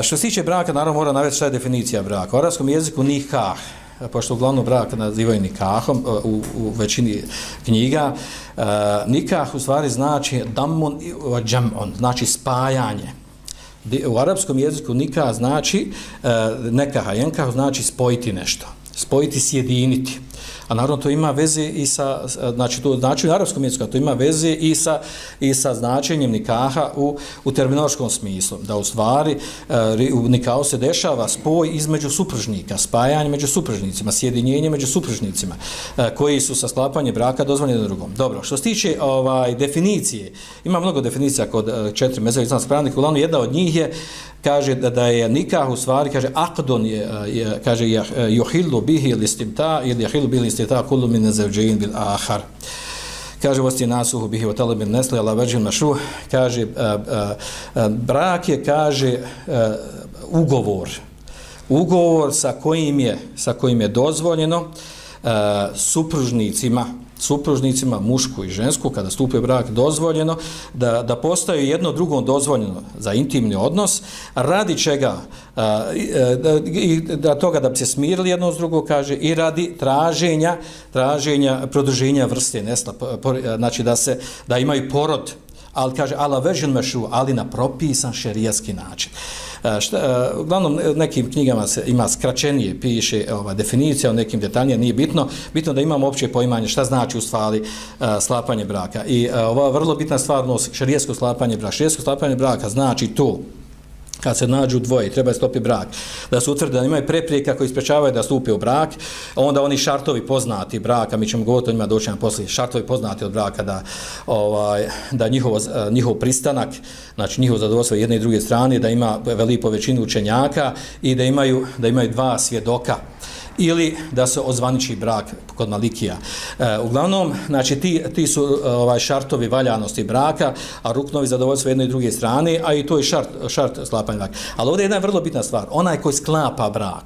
Što se tiče braka, naravno mora navesti šta je definicija braka. U arapskom jeziku nikah, pošto uglavnom brak nazivaju nikahom u većini knjiga, nikah u stvari znači damun i džam'un, znači spajanje. U arapskom jeziku nikah znači nekaha, jenkah znači spojiti nešto, spojiti, sjediniti. A naravno to ima veze i sa, znači to znači u arapskom jeziku, to ima veze i sa značenjem nikaha u terminološkom smislu, da u stvari u nikahu se dešava spoj između supružnika, spajanje među supružnicima, sjedinjenje među supružnicima, koji su sa sklapanjem braka dozvoljeni jednom drugom. Dobro, što se tiče definicije, ima mnogo definicija kod 4 mezheba islamskih pravnika, uglavnom jedna od njih je, kaže da je nikah u stvari, kaže aqdun kaže yuhillu bihi al-istimta ili yuhillu bihi al-istimta kullu min az-zawjayn bil akhar. Kaže vosti nasuhu bihi wa talab an-nasl ala wajhi al-mashruh, kaže brak je, kaže ugovor sa kojim je dozvoljeno supružnicima, mušku i žensku, kada stupe brak, dozvoljeno da postaju jedno drugom dozvoljeno za intimni odnos, radi čega? Toga da bi se smirili jedno s drugo, kaže, i radi traženja produženja vrste nesla, znači da imaju porod, ali kaže ala vežen mešu, ali na propisan šerijatski način. Uglavnom nekim knjigama se ima skraćenije, piše definicija, o nekim detaljnije, nije bitno da imamo opće poimanje šta znači u stvari sklapanje braka. I ova vrlo bitna stvar, šerijatsko sklapanje braka. Šerijatsko sklapanje braka znači to, kad se nađu dvoje, treba stopiti brak, da se utvrde da imaju preprijeka koji sprečavaju da stupe u brak, onda oni šartovi poznati braka, mi ćemo govoriti o njima doći nam poslije, šartovi poznati od braka da njihov pristanak, znači njihovo zadovoljstvo jedne i druge strane, da ima veliku većinu učenjaka i da imaju dva svjedoka, ili da se ozvaniči brak kod Malikija. Uglavnom, znači ti su šartovi valjanosti braka, a ruknovi zadovoljstva jedne i druge strane, a i to je šart sklapanja braka. Ali ovdje je jedna vrlo bitna stvar, onaj koji sklapa brak,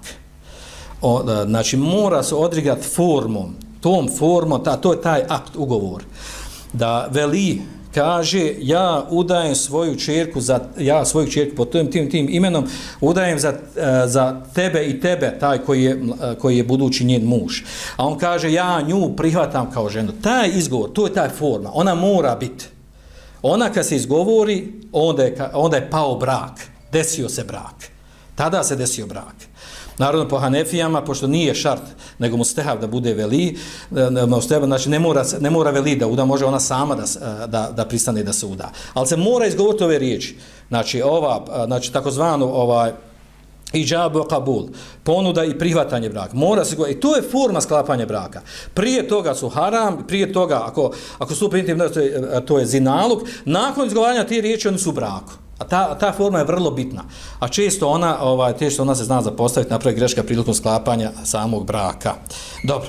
znači mora se odrigati formom, to je taj akt, ugovor, da veli, kaže, ja udajem svoju ćerku pod tim imenom udajem za tebe i tebe, taj koji je budući njen muž. A on kaže, ja nju prihvatam kao ženu. Taj izgovor, to je taj forma, ona mora biti. Ona kad se izgovori, onda je pao brak, desio se brak. Tada se desio brak. Naravno po Hanefijama, pošto nije šart, nego mustehab da bude veli, znači ne mora veli da uda, može ona sama da pristane da se uda. Ali se mora izgovoriti ove riječi. Znači takozvano iđabu kabul, ponuda i prihvatanje braka. Mora se govoriti. I to je forma sklapanja braka. Prije toga su haram, prije toga ako stupe intimno, to je zinaluk, nakon izgovaranja te riječi oni su u braku. A ta forma je vrlo bitna. A često ona se zna zapostaviti, napravi greška prilikom sklapanja samog braka. Dobro.